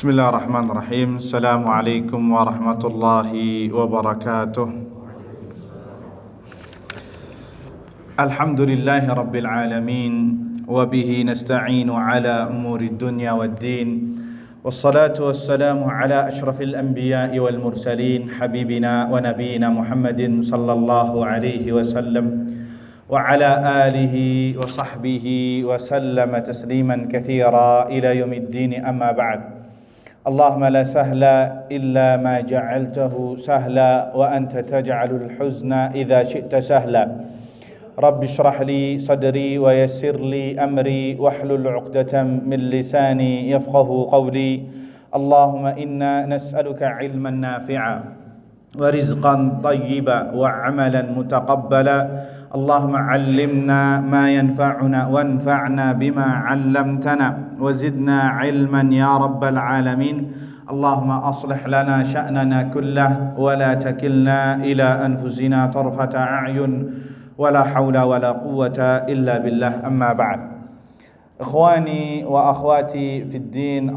Bismillahirrahmanirrahim. Assalamualaikum warahmatullahi wabarakatuh. Alhamdulillahi rabbil alamin. Wabihi nasta'inu ala umuri dunya wad din. Wassalatu wassalamu ala ashrafil anbiya'i wal mursalin. Habibina wa nabiyina Muhammadin sallallahu alaihi wasallam. Wa ala alihi wa sahbihi wa sallama tasliman kathira ila yaumiddin, amma ba'd. Allahumma la sahla illa ma ja'altahu sahla wa anta taj'alul huzna idza syi'ta sahla. Rabbi shrah li sadri wa yassir li amri wahlul 'uqdatam min lisani yafqahu qawli. Allahumma inna nas'aluka 'ilman nafi'a wa rizqan thayyiba wa 'amalan mutaqabbala. Allahumma 'allimna ma yanfa'una wanfa'na bima 'allamtana wa zidna 'ilman ya rabbal alamin. Allahumma aslih lana sya'nana kullah wa la takilna ila anfusina tarfata a'yun wa la hawla wa la quwwata illa billah, amma ba'd. Ikhwani wa akhwati fid din,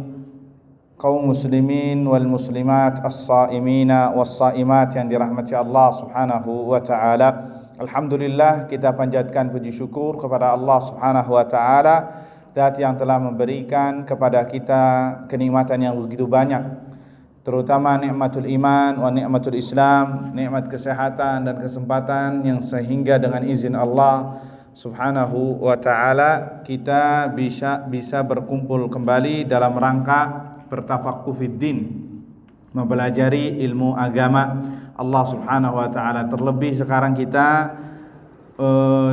kaum muslimin wal muslimat, as-saimina was-saimat yang dirahmati Allah Subhanahu wa taala. Alhamdulillah, kita panjatkan puji syukur kepada Allah Subhanahu wa taala, Zat yang telah memberikan kepada kita kenikmatan yang begitu banyak, terutama nikmatul iman wa nikmatul Islam, nikmat kesehatan dan kesempatan yang sehingga dengan izin Allah Subhanahu wa taala kita bisa berkumpul kembali dalam rangka bertafaqquh fid din, mempelajari ilmu agama Allah Subhanahu wa taala. Terlebih sekarang kita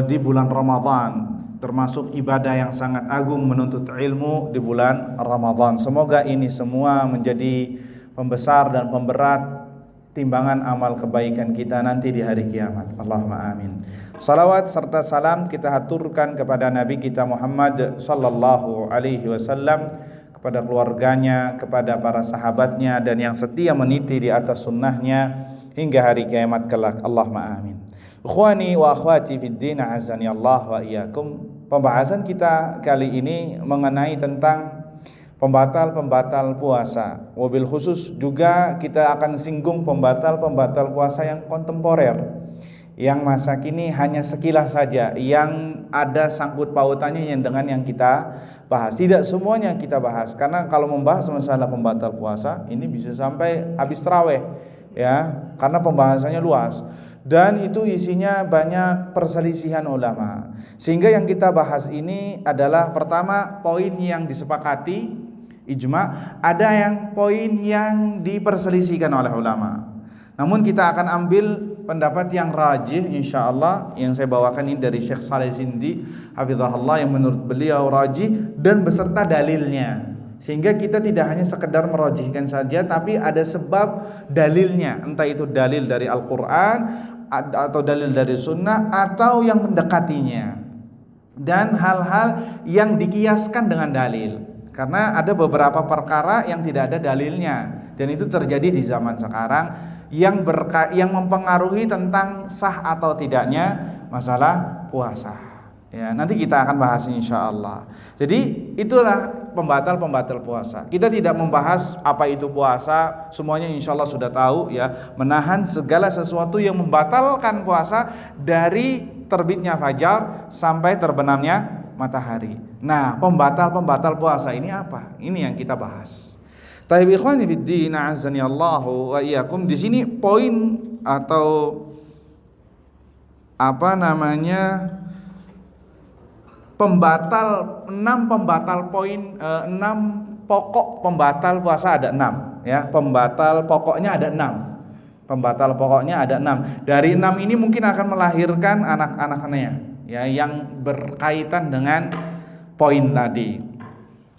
di bulan Ramadan, termasuk ibadah yang sangat agung menuntut ilmu di bulan Ramadan. Semoga ini semua menjadi pembesar dan pemberat timbangan amal kebaikan kita nanti di hari kiamat. Allahumma amin. Salawat serta salam kita haturkan kepada Nabi kita Muhammad sallallahu alaihi wasallam, kepada keluarganya, kepada para sahabatnya, dan yang setia meniti di atas sunnahnya hingga hari kiamat kelak. Allahumma amin. Ikhwani wa akhwati fid din, azani Allah wa iyyakum. Pembahasan kita kali ini mengenai tentang pembatal-pembatal puasa. Wabil khusus juga kita akan singgung pembatal-pembatal puasa yang kontemporer, yang masa kini hanya sekilas saja, yang ada sangkut pautannya dengan yang kita bahas. Tidak semuanya kita bahas, karena kalau membahas masalah pembatal puasa ini bisa sampai habis tarawih, ya, karena pembahasannya luas dan itu isinya banyak perselisihan ulama. Sehingga yang kita bahas ini adalah pertama poin yang disepakati ijma, ada yang poin yang diperselisihkan oleh ulama. Namun kita akan ambil pendapat yang rajih insyaallah, yang saya bawakan ini dari Syekh Saleh Zindi hafizahullah, yang menurut beliau rajih dan beserta dalilnya. Sehingga kita tidak hanya sekedar merajihkan saja, tapi ada sebab dalilnya, entah itu dalil dari Al-Qur'an atau dalil dari sunnah atau yang mendekatinya, dan hal-hal yang dikiaskan dengan dalil. Karena ada beberapa perkara yang tidak ada dalilnya, dan itu terjadi di zaman sekarang, yang mempengaruhi tentang sah atau tidaknya masalah puasa. Ya, nanti kita akan bahas insyaallah. Jadi itulah pembatal-pembatal puasa. Kita tidak membahas apa itu puasa, semuanya insyaallah sudah tahu, ya. Menahan segala sesuatu yang membatalkan puasa dari terbitnya fajar sampai terbenamnya matahari. Nah, pembatal-pembatal puasa ini apa? Ini yang kita bahas. Taib ikhwani fid din, azani Allahu wa iyyakum. Di sini poin atau pembatal 6 pokok pembatal puasa ada 6, ya. Pembatal pokoknya ada 6. Pembatal pokoknya ada 6. Dari 6 ini mungkin akan melahirkan anak-anaknya, ya, yang berkaitan dengan poin tadi.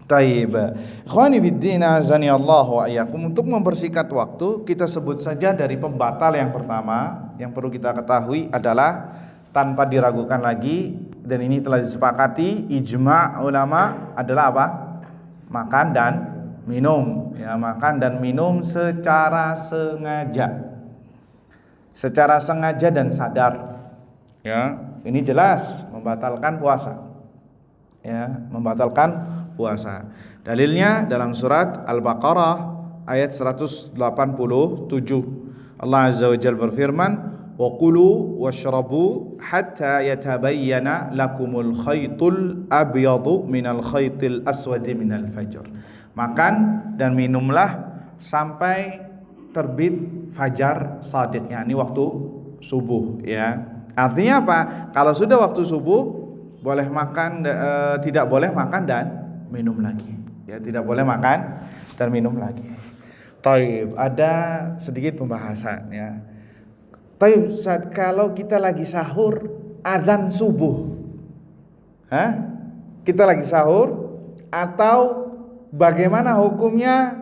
Taib. Ikhwani biddin, azani Allah wa iyyakum. Untuk mempersingkat waktu, kita sebut saja dari pembatal yang pertama yang perlu kita ketahui adalah tanpa diragukan lagi, dan ini telah disepakati ijma' ulama, adalah apa? Makan dan minum, ya, makan dan minum secara sengaja. Secara sengaja dan sadar, ya. Ini jelas membatalkan puasa. Ya, membatalkan puasa. Dalilnya dalam surat Al-Baqarah ayat 187. Allah Azza wa Jalla berfirman, "Wa kulu washrabu hatta yatabayyana lakumul khaytul abyadu minal khaytil aswadi minal fajr." Makan dan minumlah sampai terbit fajar shadiq, yakni waktu subuh ya. Artinya apa? Kalau sudah waktu subuh boleh makan, tidak boleh makan dan minum lagi. Ya, tidak boleh makan dan minum lagi. Taib, ada sedikit pembahasan ya. Taib, saat kalau kita lagi sahur azan subuh, kita lagi sahur, atau bagaimana hukumnya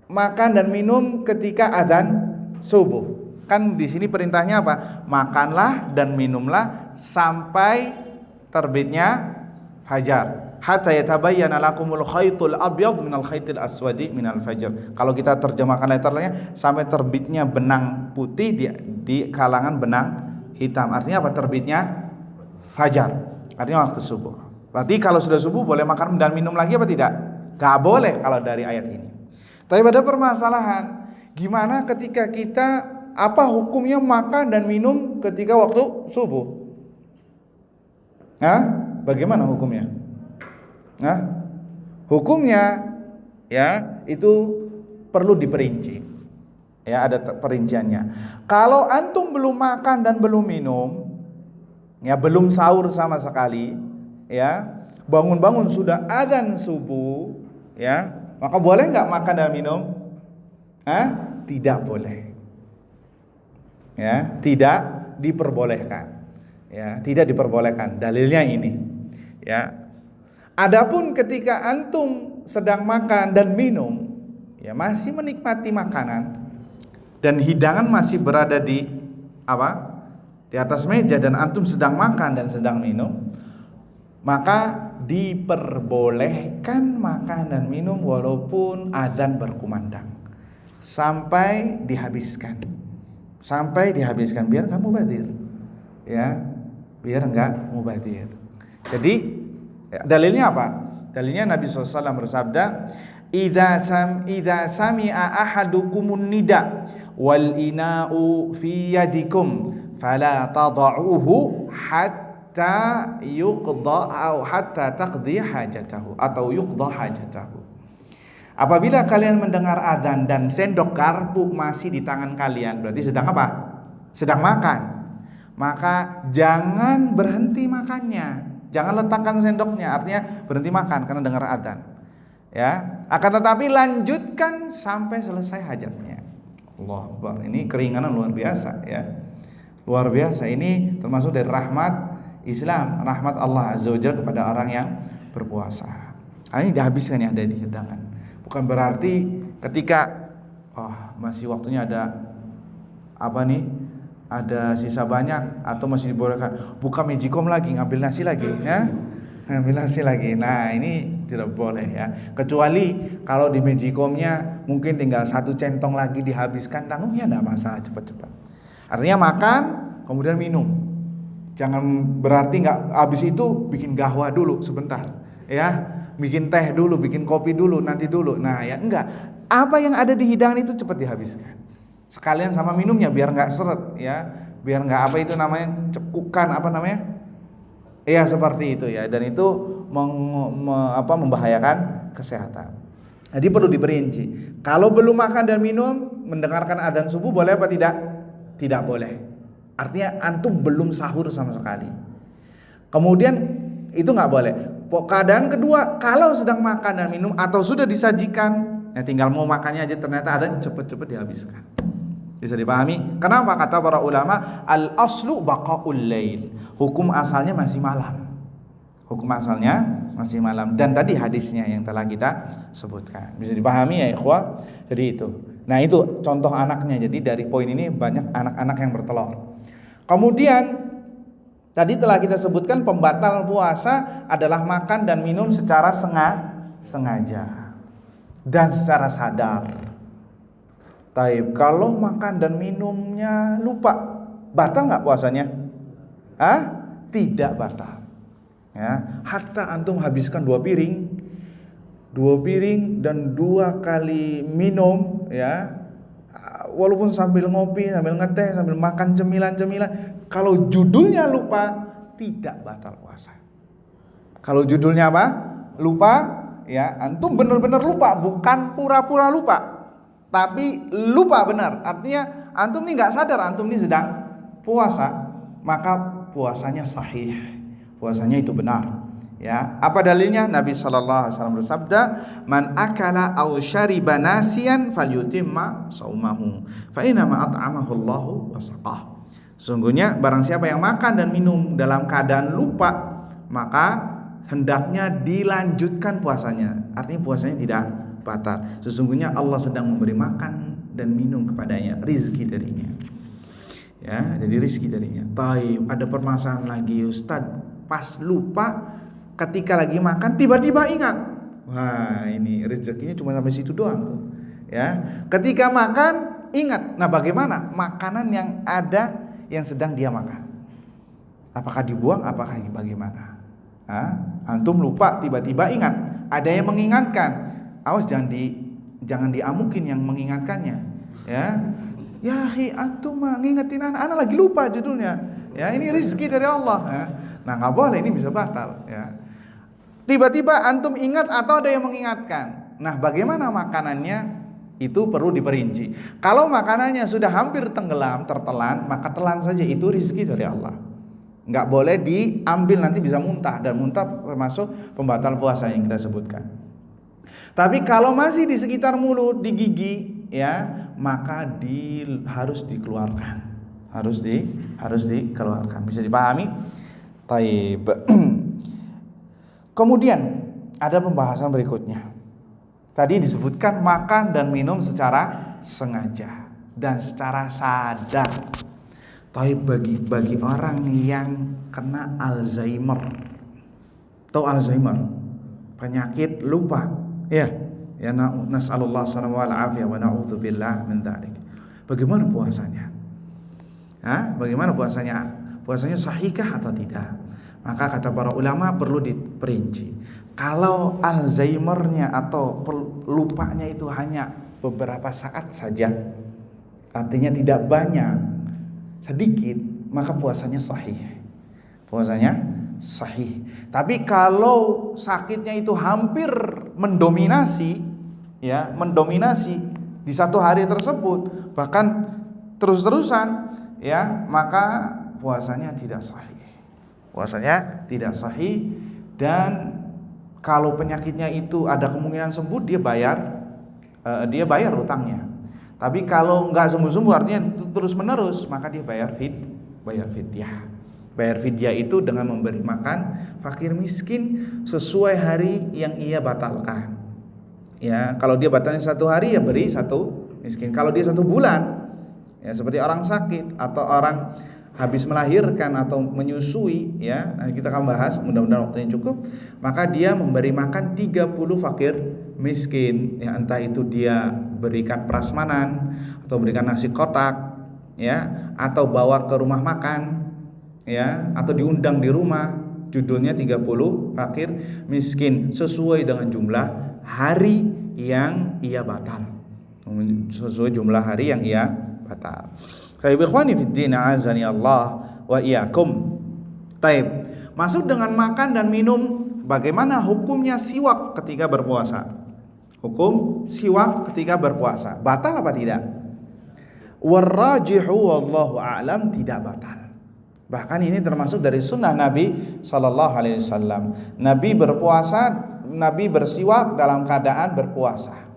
makan dan minum ketika azan subuh? Kan di sini perintahnya apa? Makanlah dan minumlah sampai terbitnya fajar. Hatta yatabayyana lakumul khaytul abyad minal khaytil aswadi minal fajr. Kalau kita terjemahkan letternya, sampai terbitnya benang putih di kalangan benang hitam. Artinya apa? Terbitnya fajar. Artinya waktu subuh. Berarti kalau sudah subuh boleh makan dan minum lagi apa tidak? Gak boleh kalau dari ayat ini. Tapi ada permasalahan, gimana ketika kita, apa hukumnya makan dan minum ketika waktu subuh? Bagaimana hukumnya? Hukumnya ya itu perlu diperinci. Ya, ada perinciannya. Kalau antum belum makan dan belum minum, ya belum sahur sama sekali, ya bangun-bangun sudah azan subuh, ya maka boleh nggak makan dan minum? Tidak boleh. Ya, tidak diperbolehkan. Ya, tidak diperbolehkan. Dalilnya ini. Ya. Adapun ketika antum sedang makan dan minum, ya masih menikmati makanan dan hidangan masih berada di atas meja dan antum sedang makan dan sedang minum, maka diperbolehkan makan dan minum walaupun azan berkumandang sampai dihabiskan. Biar enggak mubazir. Ya, biar enggak mubazir. Jadi dalilnya apa? Dalilnya Nabi SAW bersabda, idza sami'a ahadukumun nida wal ina'u fi yadikum fala tada'uhu hatta taqdi hajatahu atau yuqda hajatahu. Apabila kalian mendengar adzan dan sendok garpu masih di tangan kalian, berarti sedang apa? Sedang makan. Maka jangan berhenti makannya. Jangan letakkan sendoknya, artinya berhenti makan karena dengar adzan. Ya, akan tetapi lanjutkan sampai selesai hajatnya. Allahu Akbar. Ini keringanan luar biasa ya. Luar biasa. Ini termasuk dari rahmat Islam, rahmat Allah Azza wa Jalla kepada orang yang berpuasa. Ini dihabiskan ya, ada di hidangan. Bukan berarti ketika masih waktunya ada ada sisa banyak atau masih dibolehkan, buka Magicom lagi, ngambil nasi lagi ya. Ngambil nasi lagi. Nah, ini tidak boleh ya. Kecuali kalau di Magicomnya mungkin tinggal 1 centong lagi dihabiskan, tanggungnya enggak masalah, cepat-cepat. Artinya makan kemudian minum. Jangan berarti enggak habis itu bikin gahwa dulu sebentar ya. Bikin teh dulu, bikin kopi dulu, nanti dulu. Nah, ya enggak. Apa yang ada di hidangan itu cepat dihabiskan. Sekalian sama minumnya biar nggak seret ya, biar nggak cekukan ya seperti itu ya, dan itu membahayakan kesehatan. Jadi perlu diperinci. Kalau belum makan dan minum, mendengarkan adzan subuh boleh apa tidak? Tidak boleh. Artinya antum belum sahur sama sekali. Kemudian itu nggak boleh. Keadaan kedua, kalau sedang makan dan minum atau sudah disajikan, ya tinggal mau makannya aja ternyata adzan, cepet-cepet dihabiskan. Bisa dipahami? Kenapa? Kata para ulama, al-aslu baqaul lail. Hukum asalnya masih malam. Dan tadi hadisnya yang telah kita sebutkan. Bisa dipahami ya ikhwah? Jadi itu. Nah, itu contoh anaknya. Jadi dari poin ini banyak anak-anak yang bertelur. Kemudian tadi telah kita sebutkan pembatal puasa adalah makan dan minum secara sengaja dan secara sadar. Taib, kalau makan dan minumnya lupa, batal nggak puasanya? Tidak batal. Ya, hatta antum habiskan 2 piring dan 2 kali minum, ya, walaupun sambil ngopi, sambil ngeteh, sambil makan cemilan-cemilan, kalau judulnya lupa, tidak batal puasa. Kalau judulnya apa? Lupa, ya, antum benar-benar lupa, bukan pura-pura lupa, tapi lupa benar. Artinya antum ini nggak sadar antum ini sedang puasa, maka puasanya sahih, puasanya itu benar. Ya, apa dalilnya? Nabi sallallahu alaihi wasallam bersabda, "Man akala aw syariba nasiyan falyutimma saumahu, fa inna ma at'amahu Allahu wa saqah." Sesungguhnya barang siapa yang makan dan minum dalam keadaan lupa, maka hendaknya dilanjutkan puasanya. Artinya puasanya tidak batal. Sesungguhnya Allah sedang memberi makan dan minum kepadanya, rizki darinya. Ya, jadi rizki darinya. Taib, ada permasalahan lagi, Ustaz. Pas lupa ketika lagi makan tiba-tiba ingat. Wah, ini rezekinya cuma sampai situ doang tuh. Ya, ketika makan ingat. Nah, bagaimana makanan yang ada yang sedang dia makan? Apakah dibuang? Apakah bagaimana? Antum lupa tiba-tiba ingat. Ada yang mengingatkan. Awas jangan diamukin yang mengingatkannya. Ya, antum ngingetin anak lagi lupa judulnya. Ya, ini rezeki dari Allah. Ya. Nah, nggak boleh, ini bisa batal. Ya. Tiba-tiba antum ingat atau ada yang mengingatkan. Nah, bagaimana makanannya? Itu perlu diperinci. Kalau makanannya sudah hampir tenggelam, tertelan, maka telan saja, itu rezeki dari Allah. Nggak boleh diambil, nanti bisa muntah, dan muntah termasuk pembatal puasa yang kita sebutkan. Tapi kalau masih di sekitar mulut, di gigi, ya, maka harus dikeluarkan. Harus dikeluarkan. Bisa dipahami? Taib. Kemudian ada pembahasan berikutnya. Tadi disebutkan makan dan minum secara sengaja dan secara sadar. Tapi bagi orang yang kena Alzheimer, atau Alzheimer, penyakit lupa, ya nasallallahu alaihi wa na'udzubillah min dzalik. Bagaimana puasanya? Bagaimana puasanya? Puasanya sahihkah atau tidak? Maka kata para ulama perlu diperinci. Kalau Alzheimernya atau lupanya itu hanya beberapa saat saja, artinya tidak banyak, sedikit, maka puasanya sahih. Puasanya sahih. Tapi kalau sakitnya itu hampir mendominasi, ya, mendominasi di satu hari tersebut, bahkan terus-terusan, ya, maka puasanya tidak sahih. Puasanya tidak sahih. Dan kalau penyakitnya itu ada kemungkinan sembuh, dia bayar utangnya. Tapi kalau nggak sembuh-sembuh, artinya terus menerus, maka dia bayar fidyah. Bayar fidyah itu dengan memberi makan fakir miskin sesuai hari yang ia batalkan. Ya, kalau dia batalnya 1 hari, ya beri 1 miskin. Kalau dia 1 bulan, ya seperti orang sakit atau orang habis melahirkan atau menyusui, ya, kita akan bahas, mudah-mudahan waktunya cukup, maka dia memberi makan 30 fakir miskin, ya, entah itu dia berikan prasmanan atau berikan nasi kotak, ya, atau bawa ke rumah makan, ya, atau diundang di rumah, judulnya 30 fakir miskin sesuai dengan jumlah hari yang ia batal. Sesuai jumlah hari yang ia batal. Baik, ikhwani fid din, azani Allah wa iyyakum. Baik, masuk dengan makan dan minum, bagaimana hukumnya siwak ketika berpuasa? Hukum siwak ketika berpuasa, batal apa tidak? Warrajihu wallahu a'lam, tidak batal. Bahkan ini termasuk dari sunnah Nabi sallallahu alaihi wasallam. Nabi berpuasa, Nabi bersiwak dalam keadaan berpuasa.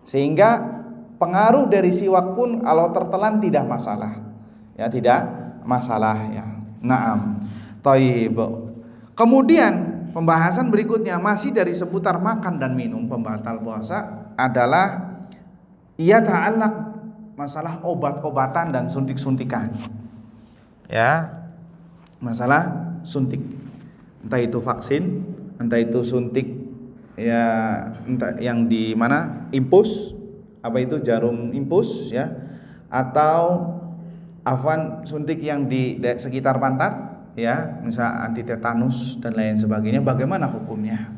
Sehingga pengaruh dari siwak pun kalau tertelan tidak masalah. Ya, tidak masalah, ya. Naam. Thayyib. Kemudian pembahasan berikutnya masih dari seputar makan dan minum pembatal puasa adalah ia ta'allaq masalah obat-obatan dan suntik-suntikan. Ya. Masalah suntik. Entah itu vaksin, entah itu suntik, ya, entah yang di mana, impus, apa itu jarum impus, ya, atau suntik yang di sekitar pantat, ya, misal anti tetanus dan lain sebagainya, bagaimana hukumnya?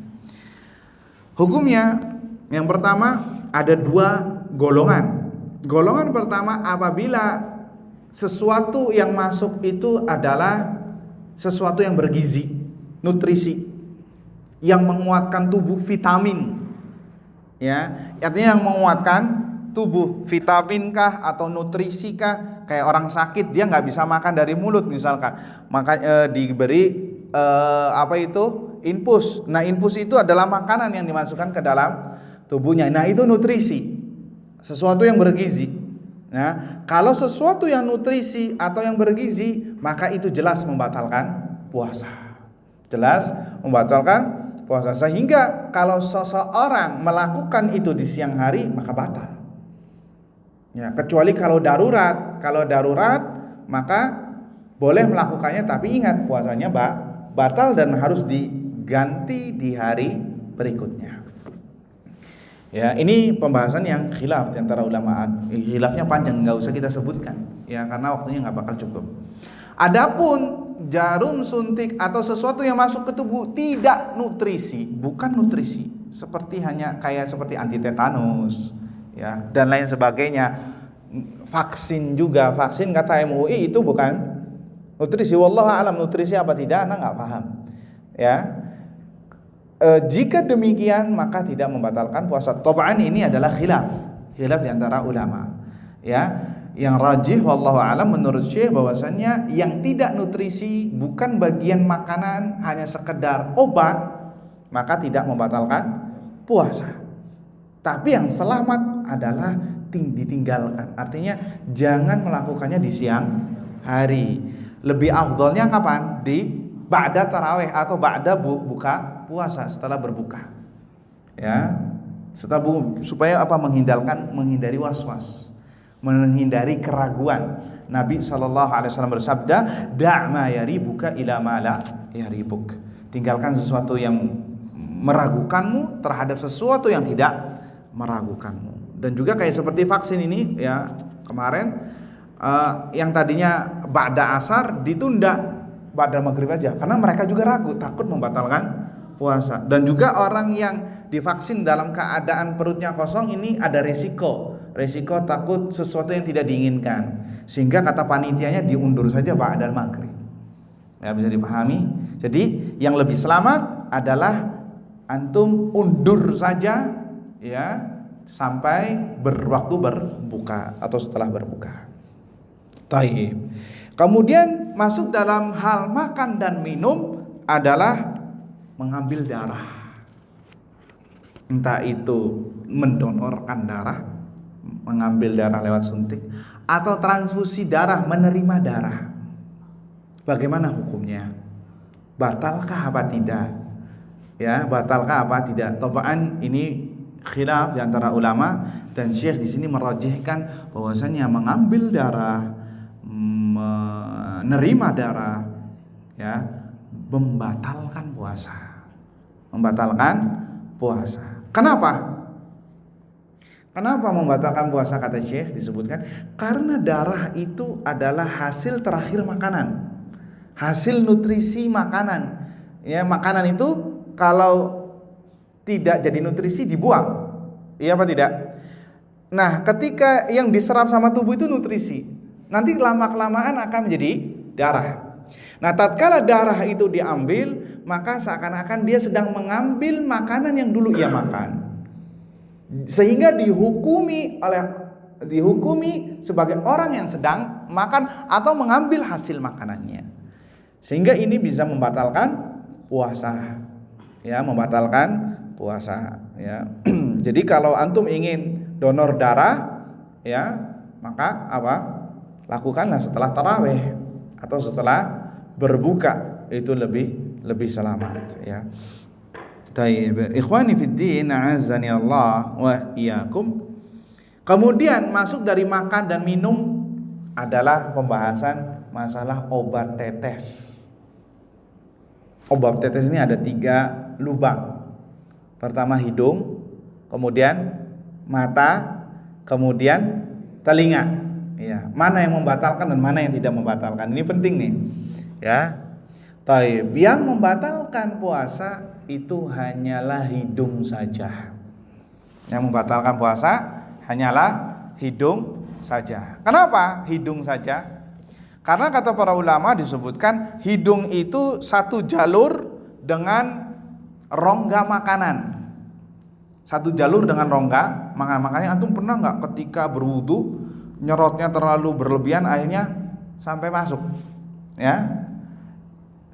Hukumnya yang pertama ada 2 golongan. Golongan pertama, apabila sesuatu yang masuk itu adalah sesuatu yang bergizi, nutrisi, yang menguatkan tubuh, vitamin, ya, artinya yang menguatkan tubuh, vitamin kah atau nutrisi kah? Kayak orang sakit dia nggak bisa makan dari mulut misalkan, maka diberi infus. Nah, infus itu adalah makanan yang dimasukkan ke dalam tubuhnya. Nah, itu nutrisi, sesuatu yang bergizi. Nah, kalau sesuatu yang nutrisi atau yang bergizi, maka itu jelas membatalkan puasa. Jelas membatalkan puasa. Sehingga kalau seseorang melakukan itu di siang hari, maka batal. Ya, kecuali kalau darurat. Kalau darurat, maka boleh melakukannya, tapi ingat puasanya batal dan harus diganti di hari berikutnya. Ya, ini pembahasan yang khilaf di antara ulama. Khilafnya panjang, nggak usah kita sebutkan, ya, karena waktunya nggak bakal cukup. Adapun jarum suntik atau sesuatu yang masuk ke tubuh tidak nutrisi, bukan nutrisi, seperti seperti anti tetanus, ya, dan lain sebagainya. Vaksin juga, vaksin kata MUI itu bukan nutrisi. Wallahu a'lam nutrisi apa tidak, Anda nggak paham, ya. Jika demikian maka tidak membatalkan puasa. Tab'an ini adalah khilaf di antara ulama, ya. Yang rajih wallahu a'lam menurut Syekh bahwasannya yang tidak nutrisi, bukan bagian makanan, hanya sekedar obat, maka tidak membatalkan puasa. Tapi yang selamat adalah ditinggalkan. Artinya jangan melakukannya di siang hari. Lebih afdolnya kapan? Di ba'da tarawih atau ba'da buka puasa, setelah berbuka. Ya. Supaya apa? Menghindari was-was, menghindari keraguan. Nabi SAW bersabda, "Da' ma yaribuka ila ma la yaribuk." Tinggalkan sesuatu yang meragukanmu terhadap sesuatu yang tidak meragukanmu. Dan juga kayak seperti vaksin ini, ya, kemarin yang tadinya ba'da asar ditunda ba'da maghrib aja, karena mereka juga ragu, takut membatalkan puasa. Dan juga orang yang divaksin dalam keadaan perutnya kosong ini ada resiko takut sesuatu yang tidak diinginkan, sehingga kata panitianya diundur saja ba'dal maghrib. Ya, bisa dipahami. Jadi yang lebih selamat adalah antum undur saja, ya, sampai waktu berbuka atau setelah berbuka. Taib. Kemudian masuk dalam hal makan dan minum adalah mengambil darah. Entah itu mendonorkan darah, mengambil darah lewat suntik, atau transfusi darah, menerima darah. Bagaimana hukumnya? Batalkah apa tidak? Ya, batalkah apa tidak? Tabaan ini khilaf di antara ulama, dan Syekh di sini merajihkan bahwasanya mengambil darah, menerima darah, ya, membatalkan puasa. Kenapa membatalkan puasa kata Syekh? Disebutkan karena darah itu adalah hasil terakhir makanan, hasil nutrisi makanan. Ya, makanan itu kalau tidak jadi nutrisi dibuang, iya apa tidak? Nah, ketika yang diserap sama tubuh itu nutrisi, nanti lama-kelamaan akan menjadi darah. Nah, tatkala darah itu diambil, maka seakan-akan dia sedang mengambil makanan yang dulu ia makan, sehingga dihukumi sebagai orang yang sedang makan atau mengambil hasil makanannya, sehingga ini bisa membatalkan puasa, ya, ya. Jadi kalau antum ingin donor darah, ya, maka apa? Lakukanlah setelah tarawih atau setelah berbuka, itu lebih selamat, ya. Taib. Ikhwani fid din, a'azzani Allah wa iyyakum. Kemudian masuk dari makan dan minum adalah pembahasan masalah obat tetes. Obat tetes ini ada 3 lubang. Pertama hidung, kemudian mata, kemudian telinga. Ya, mana yang membatalkan dan mana yang tidak membatalkan. Ini penting nih. Ya. Taib, yang membatalkan puasa itu hanyalah hidung saja. Yang membatalkan puasa hanyalah hidung saja. Kenapa hidung saja? Karena kata para ulama disebutkan hidung itu satu jalur dengan rongga makanan. Satu jalur dengan rongga makanan. Makanya antum pernah nggak ketika berwudu nyerotnya terlalu berlebihan akhirnya sampai masuk, ya?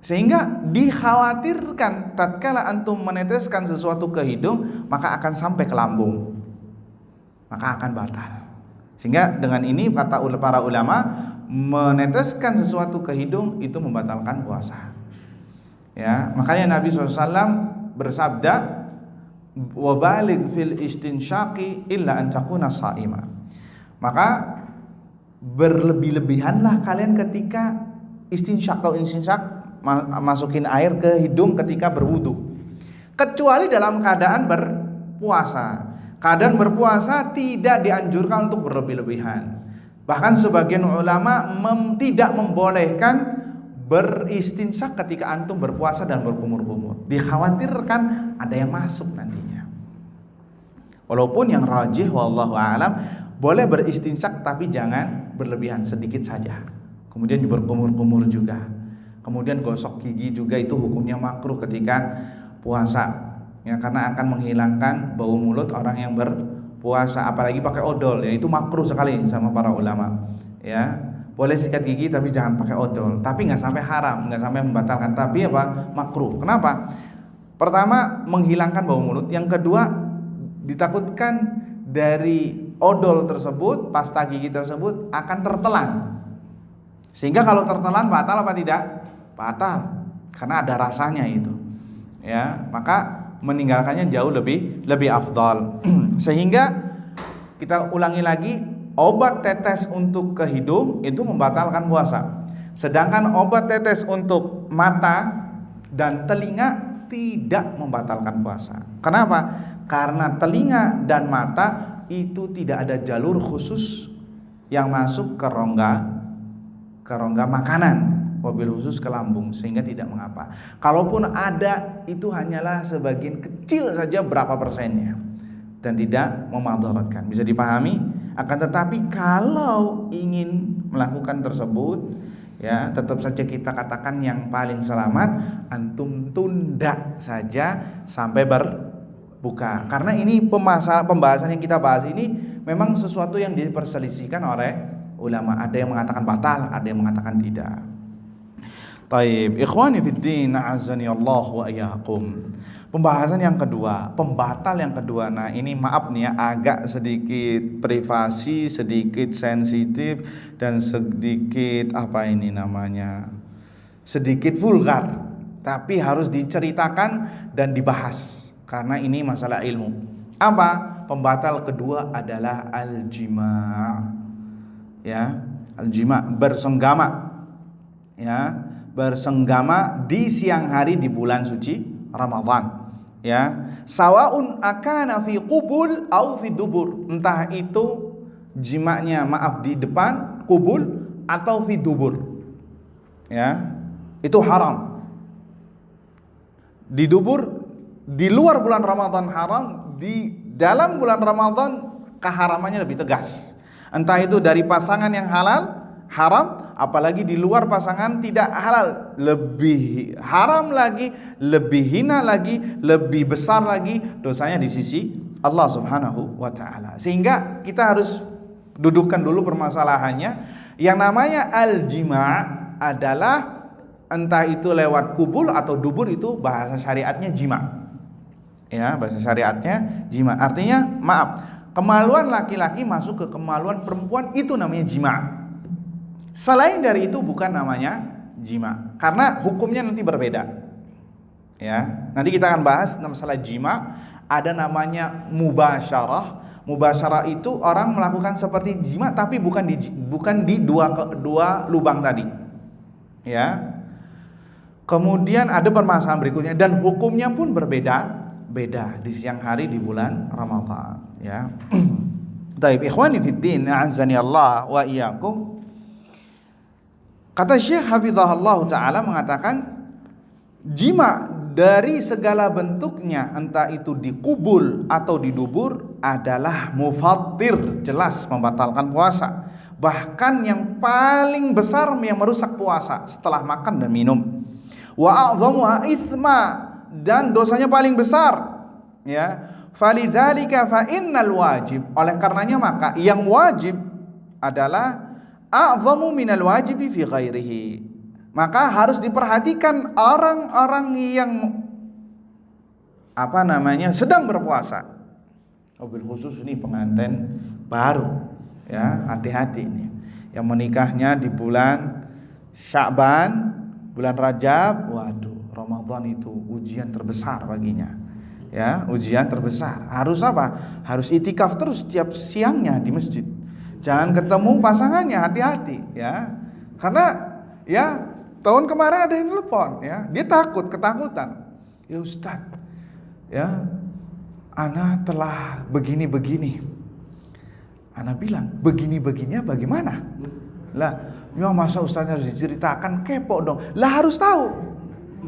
Sehingga dikhawatirkan tatkala antum meneteskan sesuatu ke hidung maka akan sampai ke lambung, maka akan batal. Sehingga dengan ini kata para ulama, meneteskan sesuatu ke hidung itu membatalkan puasa. Ya, makanya Nabi SAW bersabda, "Wabaligh fil istinsyaqi illa an takuna sha'ima." Maka berlebih-lebihanlah kalian ketika istinsyaq. Atau istinsyaq masukin air ke hidung ketika berwudu, kecuali dalam keadaan berpuasa. Keadaan berpuasa tidak dianjurkan untuk berlebih-lebihan. Bahkan sebagian ulama tidak membolehkan beristinsyak ketika antum berpuasa dan berkumur-kumur. Dikhawatirkan ada yang masuk nantinya. Walaupun yang rajih wallahu a'lam boleh beristinsyak tapi jangan berlebihan, sedikit saja. Kemudian berkumur-kumur juga. Kemudian gosok gigi juga itu hukumnya makruh ketika puasa, ya, karena akan menghilangkan bau mulut orang yang berpuasa. Apalagi pakai odol, ya itu makruh sekali sama para ulama. Ya, boleh sikat gigi tapi jangan pakai odol. Tapi nggak sampai haram, nggak sampai membatalkan. Tapi apa? Makruh. Kenapa? Pertama, menghilangkan bau mulut. Yang kedua, ditakutkan dari odol tersebut, pasta gigi tersebut akan tertelan. Sehingga kalau tertelan batal apa tidak? Batal, karena ada rasanya itu. Ya, maka meninggalkannya jauh lebih afdal. Sehingga kita ulangi lagi, obat tetes untuk ke hidung itu membatalkan puasa. Sedangkan obat tetes untuk mata dan telinga tidak membatalkan puasa. Kenapa? Karena telinga dan mata itu tidak ada jalur khusus yang masuk ke rongga makanan, wabil khusus ke lambung, sehingga tidak mengapa. Kalaupun ada, itu hanyalah sebagian kecil saja, berapa persennya, dan tidak memadaratkan. Bisa dipahami? Akan tetapi kalau ingin melakukan tersebut, ya tetap saja kita katakan yang paling selamat antum tunda saja sampai berbuka. Karena ini pembahasan yang kita bahas ini memang sesuatu yang diperselisihkan oleh ulama. Ada yang mengatakan batal, ada yang mengatakan tidak. Taib, ikhwani fiddin, a'azzani Allah wa iyyakum. Pembahasan yang kedua, pembatal yang kedua. Nah, ini maaf nih ya, agak sedikit privasi, sedikit sensitif dan sedikit sedikit vulgar. Tapi harus diceritakan dan dibahas karena ini masalah ilmu. Apa? Pembatal kedua adalah al-jima'. Ya, al-jima', bersenggama. Ya, bersenggama di siang hari di bulan suci Ramadan. Ya, sawaun akana fi qubul au fi dubur. Entah itu jimaknya di depan qubul atau fi dubur. Ya, itu haram. Di dubur, di luar bulan Ramadan haram, di dalam bulan Ramadan keharamannya lebih tegas. Entah itu dari pasangan yang halal, haram, apalagi di luar pasangan tidak halal, lebih haram lagi, lebih hina lagi, lebih besar lagi dosanya di sisi Allah Subhanahu wa taala. Sehingga kita harus dudukkan dulu permasalahannya. Yang namanya al-jima' adalah entah itu lewat kubul atau dubur, itu bahasa syariatnya jima'. Ya, bahasa syariatnya jima'. Artinya kemaluan laki-laki masuk ke kemaluan perempuan, itu namanya jima'. Selain dari itu bukan namanya jima', karena hukumnya nanti berbeda. Ya, nanti kita akan bahas masalah jima'. Ada namanya mubasyarah. Mubasyarah itu orang melakukan seperti jima' tapi bukan di dua lubang tadi. Ya. Kemudian ada permasalahan berikutnya dan hukumnya pun berbeda di siang hari di bulan Ramadan. Ya. Baik, ikhwani fiddin, a'azzani Allah wa iyyakum. Kata Syekh Hafizahullah taala mengatakan, Jima dari segala bentuknya, entah itu di kubul atau di dubur, adalah mufattir, jelas membatalkan puasa. Bahkan yang paling besar yang merusak puasa setelah makan dan minum. Wa a'dhamuha itsma, dan dosanya paling besar. Ya, falidzalika fa innal wajib, oleh karenanya maka yang wajib adalah a'dhamu minal wajibi fi ghairihi. Maka harus diperhatikan orang-orang yang sedang berpuasa. Wabil khusus ini pengantin baru, ya, hati-hati nih. Yang menikahnya di bulan Sya'ban, bulan Rajab, waduh, Ramadan itu ujian terbesar baginya. Ya, ujian terbesar. Harus apa? Harus itikaf terus setiap siangnya di masjid. Jangan ketemu pasangannya, hati-hati, ya. Karena ya tahun kemarin ada yang telepon, ya, dia ketakutan. Ya Ustaz, ya, ana telah begini-begini. Ana bilang, begini-begininya bagaimana? Lah, ya masa Ustaz harus diceritakan, kepo dong. Lah harus tahu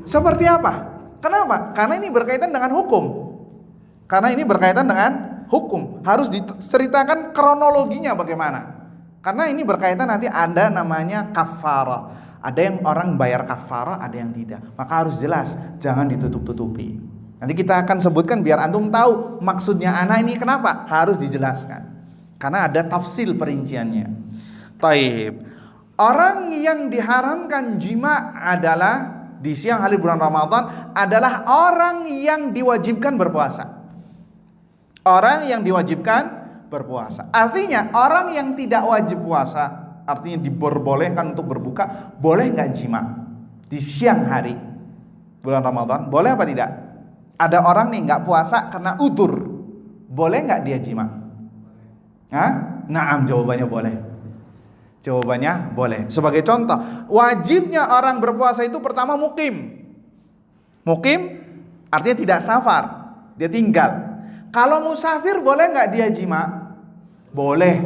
seperti apa. Kenapa? Karena ini berkaitan dengan hukum. Harus diceritakan kronologinya bagaimana. Karena ini berkaitan nanti ada namanya kafarah. Ada yang orang bayar kafarah, ada yang tidak. Maka harus jelas, jangan ditutup-tutupi. Nanti kita akan sebutkan biar antum tahu maksudnya ana ini kenapa harus dijelaskan. Karena ada tafsil perinciannya. Taib. Orang yang diharamkan jima adalah di siang hari bulan Ramadan adalah orang yang diwajibkan berpuasa. Orang yang diwajibkan berpuasa. Artinya orang yang tidak wajib puasa, artinya diperbolehkan untuk berbuka, boleh nggak jima di siang hari bulan Ramadan? Boleh apa tidak? Ada orang nih nggak puasa karena udzur, boleh nggak dia jima? Naam, jawabannya boleh. Jawabannya boleh. Sebagai contoh, wajibnya orang berpuasa itu pertama mukim. Mukim artinya tidak safar, dia tinggal. Kalau musafir boleh nggak dia jima? Boleh.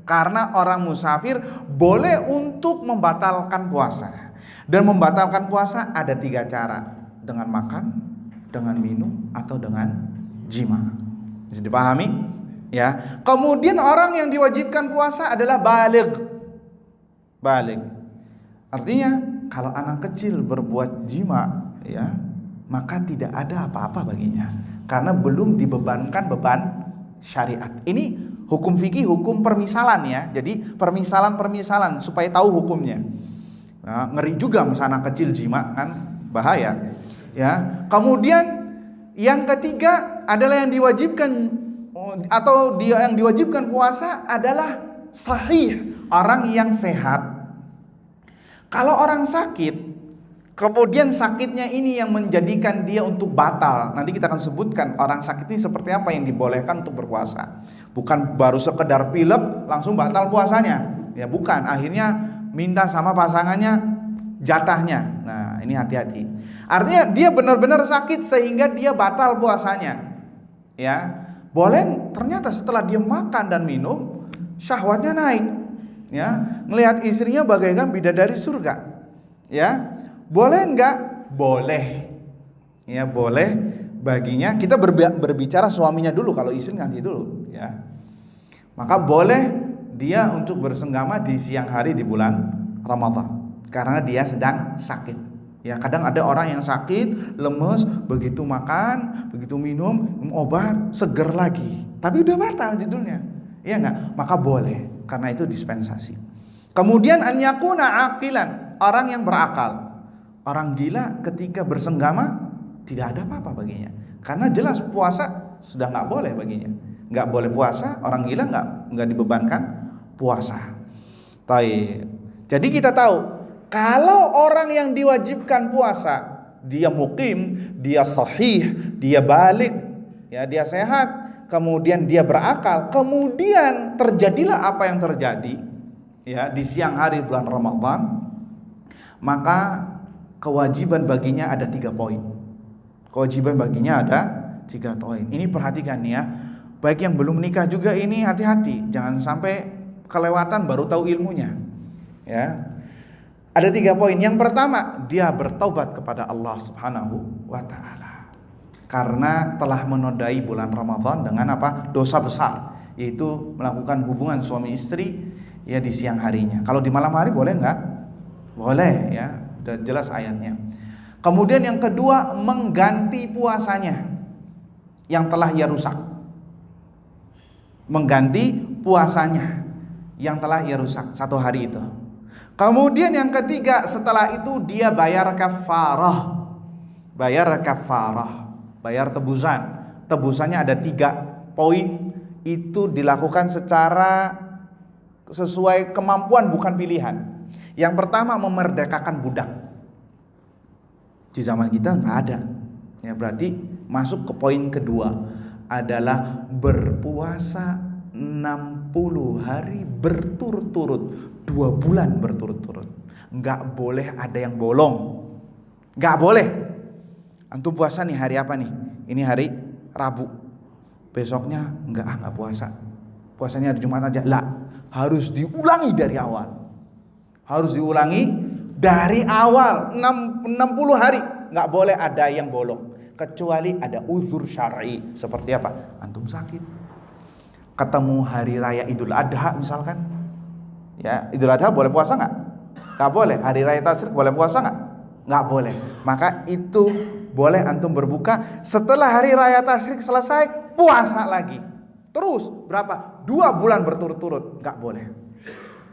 Karena orang musafir boleh untuk membatalkan puasa. Dan membatalkan puasa ada 3 cara. Dengan makan, dengan minum, atau dengan jima. Bisa dipahami? Ya. Kemudian orang yang diwajibkan puasa adalah baligh. Baligh. Artinya kalau anak kecil berbuat jima, ya, maka tidak ada apa-apa baginya. Karena belum dibebankan beban syariat. Ini hukum fikih, hukum permisalan, ya. Jadi permisalan supaya tahu hukumnya. Nah, ngeri juga misalnya anak kecil jima, kan bahaya. Ya. Kemudian yang ketiga adalah yang diwajibkan atau yang diwajibkan puasa adalah sahih, orang yang sehat. Kalau orang sakit, kemudian sakitnya ini yang menjadikan dia untuk batal. Nanti kita akan sebutkan orang sakit ini seperti apa yang dibolehkan untuk berpuasa. Bukan baru sekedar pilek langsung batal puasanya. Ya bukan, akhirnya minta sama pasangannya jatahnya. Nah, ini hati-hati. Artinya dia benar-benar sakit sehingga dia batal puasanya. Ya. Boleh ternyata setelah dia makan dan minum syahwatnya naik. Ya, melihat istrinya bagaikan bidadari surga. Ya. Boleh enggak? Boleh. Ya, boleh baginya. Kita berbicara suaminya dulu, kalau istri nanti dulu, ya. Maka boleh dia untuk bersenggama di siang hari di bulan Ramadan karena dia sedang sakit. Ya, kadang ada orang yang sakit, lemes, begitu makan, begitu minum obat, seger lagi. Tapi udah batal judulnya. Iya enggak? Maka boleh, karena itu dispensasi. Kemudian an yakuna aqilan, orang yang berakal. Orang gila ketika bersenggama tidak ada apa-apa baginya. Karena jelas puasa sudah nggak boleh baginya. Nggak boleh puasa, orang gila nggak dibebankan puasa. Taib. Jadi kita tahu kalau orang yang diwajibkan puasa dia mukim, dia sahih, dia balik, ya dia sehat, kemudian dia berakal, kemudian terjadilah apa yang terjadi, ya di siang hari bulan Ramadan, maka kewajiban baginya ada 3 poin. Kewajiban baginya ada 3 poin. Ini perhatikan ya. Baik yang belum menikah juga ini hati-hati. Jangan sampai kelewatan baru tahu ilmunya. Ya. Ada 3 poin. Yang pertama, dia bertaubat kepada Allah Subhanahu wa taala. Karena telah menodai bulan Ramadan dengan apa? Dosa besar, yaitu melakukan hubungan suami istri ya di siang harinya. Kalau di malam hari boleh enggak? Boleh ya, sudah jelas ayatnya. Kemudian yang kedua, mengganti puasanya yang telah ia rusak. Mengganti puasanya yang telah ia rusak 1 hari itu. Kemudian yang ketiga, setelah itu dia bayar kafarah. Bayar tebusan. Tebusannya ada 3 poin. Itu dilakukan secara sesuai kemampuan, bukan pilihan. Yang pertama, memerdekakan budak. Di zaman kita nggak ada. Ya, berarti masuk ke poin kedua adalah berpuasa 60 hari berturut-turut, 2 bulan berturut-turut. Nggak boleh ada yang bolong. Nggak boleh. Antum puasa nih hari apa nih? Ini hari Rabu. Besoknya nggak puasa. Puasanya hari Jumat aja. Lah, harus diulangi dari awal. Harus diulangi dari awal 60 hari. Nggak boleh ada yang bolong. Kecuali ada uzur syar'i. Seperti apa? Antum sakit. Ketemu hari raya Idul Adha misalkan. Ya, Idul Adha boleh puasa nggak? Nggak boleh. Hari raya Tasyrik boleh puasa nggak? Nggak boleh. Maka itu boleh antum berbuka setelah hari raya Tasyrik selesai, puasa lagi. Terus berapa? 2 bulan berturut-turut. Nggak boleh.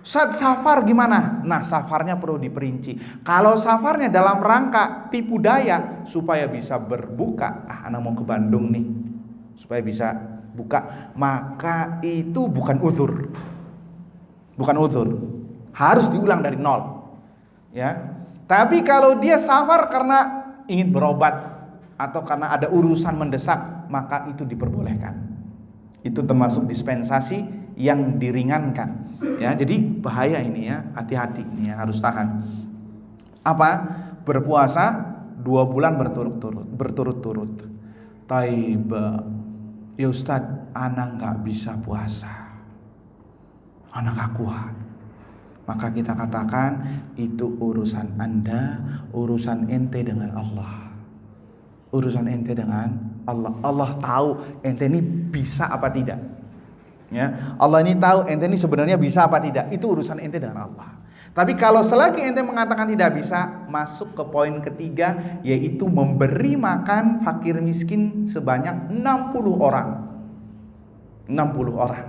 Saat safar gimana? Nah, safarnya perlu diperinci. Kalau safarnya dalam rangka tipu daya supaya bisa berbuka, anak mau ke Bandung nih, supaya bisa buka, maka itu bukan uzur. Bukan uzur. Harus diulang dari nol. Ya. Tapi kalau dia safar karena ingin berobat atau karena ada urusan mendesak, maka itu diperbolehkan. Itu termasuk dispensasi yang diringankan. Ya, jadi bahaya ini ya, hati-hati ini ya, harus tahan. Apa? Berpuasa 2 bulan berturut-turut. Taib, ya Ustadz, anak nggak bisa puasa, anak nggak kuat. Maka kita katakan itu urusan Anda, urusan ente dengan Allah. Urusan ente dengan Allah. Allah tahu ente ini bisa apa tidak. Ya, Allah ini tahu ente ini sebenarnya bisa apa tidak. Itu urusan ente dengan Allah. Tapi kalau selagi ente mengatakan tidak bisa, masuk ke poin ketiga, yaitu memberi makan fakir miskin sebanyak 60 orang. 60 orang.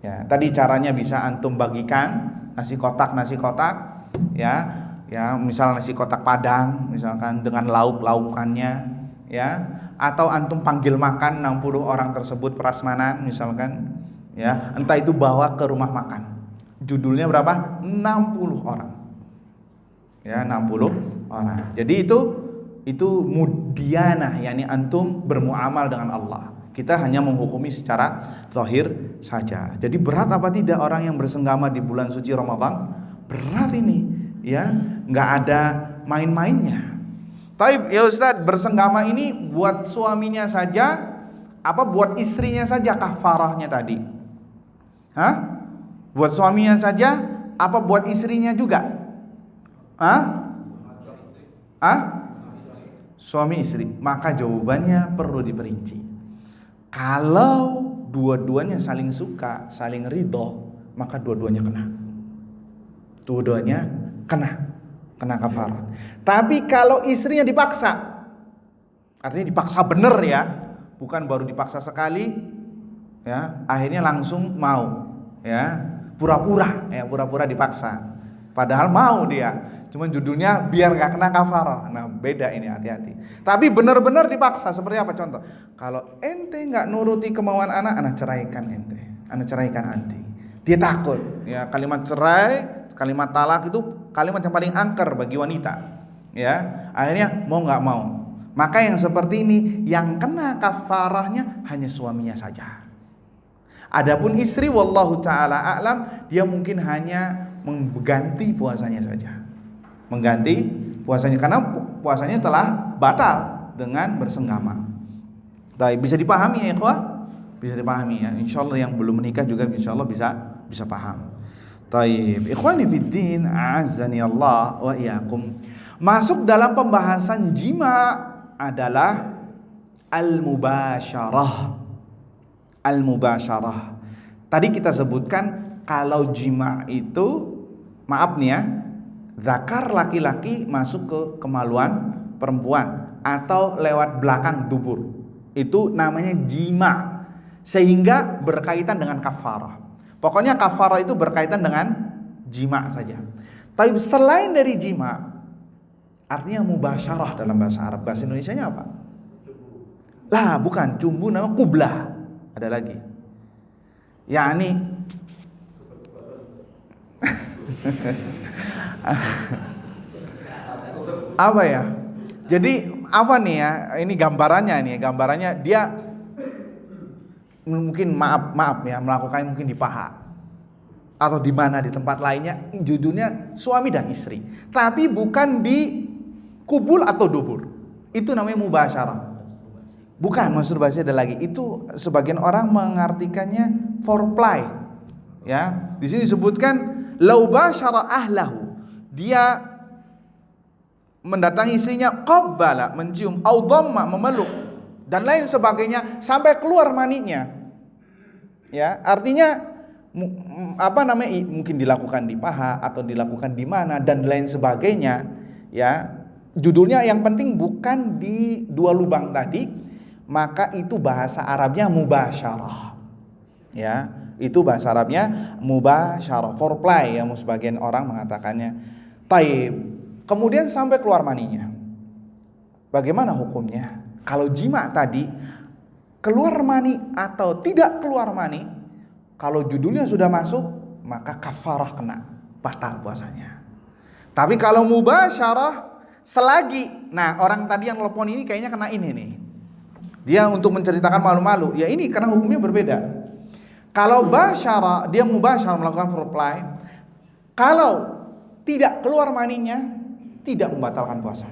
Ya, tadi caranya bisa antum bagikan nasi kotak, ya, misal nasi kotak Padang, misalkan dengan lauk-laukannya, ya, atau antum panggil makan 60 orang tersebut prasmanan, misalkan, ya, entah itu bawa ke rumah makan. Judulnya berapa? 60 orang. Ya, 60 orang. Jadi itu mudyanah, yakni antum bermuamal dengan Allah. Kita hanya menghukumi secara zahir saja. Jadi berat apa tidak orang yang bersenggama di bulan suci Ramadan? Berat ini, ya, nggak ada main-mainnya. Taib, ya Ustaz, bersenggama ini buat suaminya saja, apa buat istrinya saja kafarahnya tadi? Hah? Buat suaminya saja, apa buat istrinya juga? Suami istri. Maka jawabannya perlu diperinci. Kalau dua-duanya saling suka, saling ridho, maka dua-duanya kena. Dua-duanya kena kafarat. Tapi kalau istrinya dipaksa, artinya dipaksa bener ya, bukan baru dipaksa sekali, ya, akhirnya langsung mau, ya, pura-pura dipaksa. Padahal mau dia, cuman judulnya biar gak kena kafarah. Nah, beda ini, hati-hati. Tapi benar-benar dipaksa. Seperti apa contoh? Kalau ente gak nuruti kemauan anak ceraikan ente, anak ceraikan anti. Dia takut, ya, kalimat cerai, kalimat talak itu kalimat yang paling angker bagi wanita, ya. Akhirnya mau gak mau. Maka yang seperti ini, yang kena kafarahnya hanya suaminya saja. Adapun istri, wallahu ta'ala a'lam, dia mungkin hanya mengganti puasanya saja. Mengganti puasanya karena puasanya telah batal dengan bersenggama. Baik, bisa dipahami ya ikhwah? Bisa dipahami ya. Insyaallah yang belum menikah juga insyaallah bisa paham. Taib, ikhwani fiddin, a'azzani Allah wa iyyakum. Masuk dalam pembahasan jima adalah al-mubasyarah. Al-mubasyarah. Tadi kita sebutkan kalau jima itu, maaf nih ya, zakar laki-laki masuk ke kemaluan perempuan atau lewat belakang dubur. Itu namanya jima, sehingga berkaitan dengan kafarah. Pokoknya kafarah itu berkaitan dengan jima saja. Tapi selain dari jima, artinya mubasyarah dalam bahasa Arab. Bahasa Indonesianya apa? Lah, bukan cumbu, nama kublah. Ada lagi. Yani apa ya? Jadi apa nih ya? Ini gambarannya dia mungkin maaf ya, melakukan mungkin di paha atau di mana, di tempat lainnya, judulnya suami dan istri, tapi bukan di kubul atau dubur. Itu namanya mubasyarah. Bukan, masturbasi ada lagi. Itu sebagian orang mengartikannya foreplay. Ya, di sini disebutkan lau basyara ahlahu. Dia mendatangi istrinya, qabbala, mencium, au dhamma, memeluk, dan lain sebagainya sampai keluar maninya. Ya, artinya mungkin dilakukan di paha atau dilakukan di mana dan lain sebagainya. Ya, judulnya yang penting bukan di dua lubang tadi, maka itu bahasa Arabnya mubasyarah. Ya, itu bahasa Arabnya mubasyarah, foreplay ya, sebagian orang mengatakannya. Taib. Kemudian sampai keluar maninya. Bagaimana hukumnya? Kalau jima tadi keluar mani atau tidak keluar mani, kalau judulnya sudah masuk, maka kafarah kena, batal puasanya. Tapi kalau mubasyarah selagi, nah orang tadi yang telepon ini kayaknya kena ini nih. Dia untuk menceritakan malu-malu, ya ini karena hukumnya berbeda. Kalau basyara, dia mubasyarah melakukan foreplay, kalau tidak keluar maninya, tidak membatalkan puasa.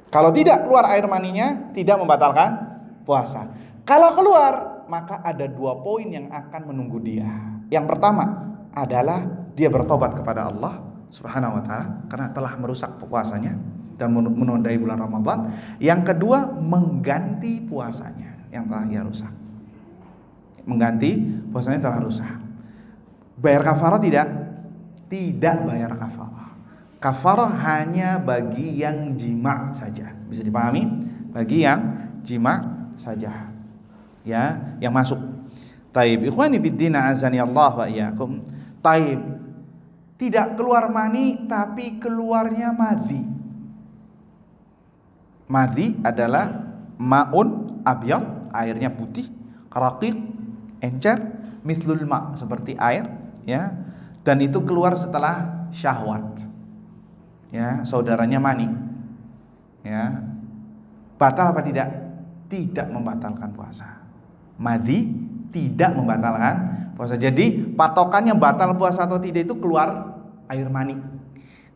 Kalau tidak keluar air maninya, tidak membatalkan puasa. Kalau keluar, maka ada 2 poin yang akan menunggu dia. Yang pertama adalah dia bertobat kepada Allah Subhanahu wa taala karena telah merusak puasanya dan menodai bulan Ramadan. Yang kedua, mengganti puasanya yang telah ia rusak. Mengganti puasanya telah rusak. Bayar kafarah tidak? Tidak bayar kafarah. Kafarah hanya bagi yang jima saja. Bisa dipahami? Bagi yang jima saja. Ya, yang masuk. Taib, ikhwani fiddin, azani Allah wa iyyakum. Taib. Tidak keluar mani tapi keluarnya madhi. Madhi adalah maun abyad, airnya putih, raqiq, encer, mithlul ma, seperti air, ya. Dan itu keluar setelah syahwat. Ya, saudaranya mani. Ya. Batal apa tidak? Tidak membatalkan puasa. Madhi tidak membatalkan puasa. Jadi patokannya batal puasa atau tidak itu keluar air mani.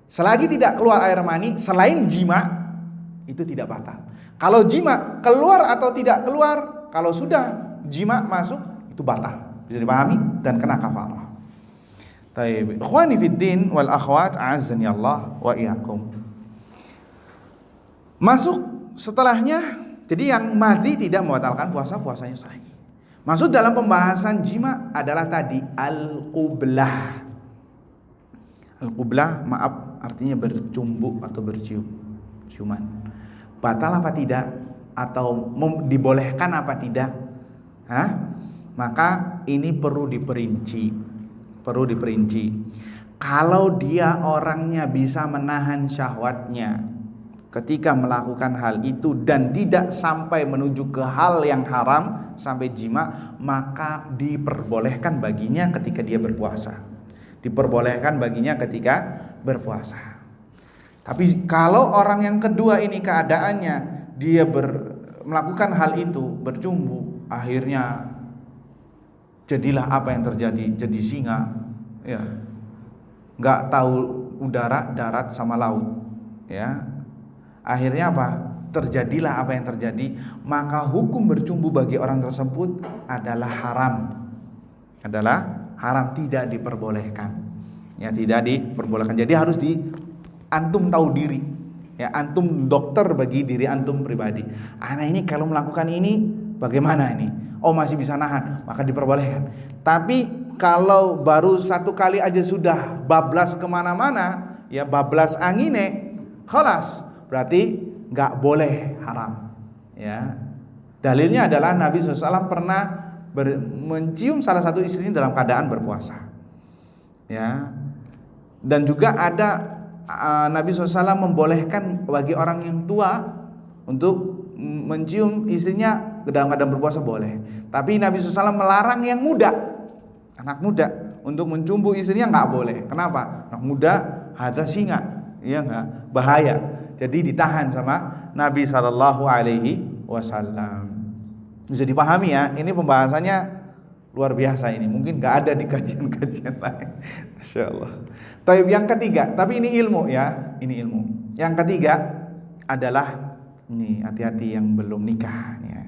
Selagi tidak keluar air mani selain jima, itu tidak batal. Kalau jima keluar atau tidak keluar, kalau sudah jima masuk, itu batal. Bisa dipahami dan kena kafarah. Taib. Ikhwani fiddin wal akhwat, a'azzani Allah wa iyyakum. Masuk setelahnya, jadi yang madhi tidak membatalkan puasa, puasanya sahih. Masuk dalam pembahasan jima adalah tadi al-qublah. Al-qublah, maaf, artinya bercumbu atau ciuman. Batal apa tidak? Atau dibolehkan apa tidak? Maka ini perlu diperinci. Kalau dia orangnya bisa menahan syahwatnya ketika melakukan hal itu dan tidak sampai menuju ke hal yang haram sampai jima, maka diperbolehkan baginya ketika dia berpuasa. Diperbolehkan baginya ketika berpuasa. Tapi kalau orang yang kedua ini keadaannya dia melakukan hal itu, bercumbu, akhirnya jadilah apa yang terjadi, jadi singa, ya, nggak tahu udara, darat sama laut, ya. Akhirnya apa? Terjadilah apa yang terjadi, maka hukum bercumbu bagi orang tersebut adalah haram. Adalah haram, tidak diperbolehkan. Ya, tidak diperbolehkan. Jadi harus antum tahu diri. Ya, antum dokter bagi diri antum pribadi. Anak ini kalau melakukan ini bagaimana ini? Oh, masih bisa nahan, maka diperbolehkan. Tapi kalau baru satu kali aja sudah bablas kemana-mana, ya bablas angine, khalas, berarti nggak boleh, haram. Ya, dalilnya adalah Nabi SAW pernah mencium salah satu istrinya dalam keadaan berpuasa. Ya, dan juga ada Nabi SAW membolehkan bagi orang yang tua untuk mencium istrinya dalam keadaan berpuasa, boleh. Tapi Nabi SAW melarang yang muda, anak muda, untuk mencumbu istrinya nggak boleh. Kenapa? Anak muda hadza singa, ya nggak, bahaya. Jadi ditahan sama Nabi SAW. Bisa dipahami ya, ini pembahasannya luar biasa ini. Mungkin nggak ada di kajian-kajian lain. Masya Allah. Tapi yang ketiga, tapi ini ilmu ya, ini ilmu. Yang ketiga adalah, ini hati-hati yang belum nikah ya,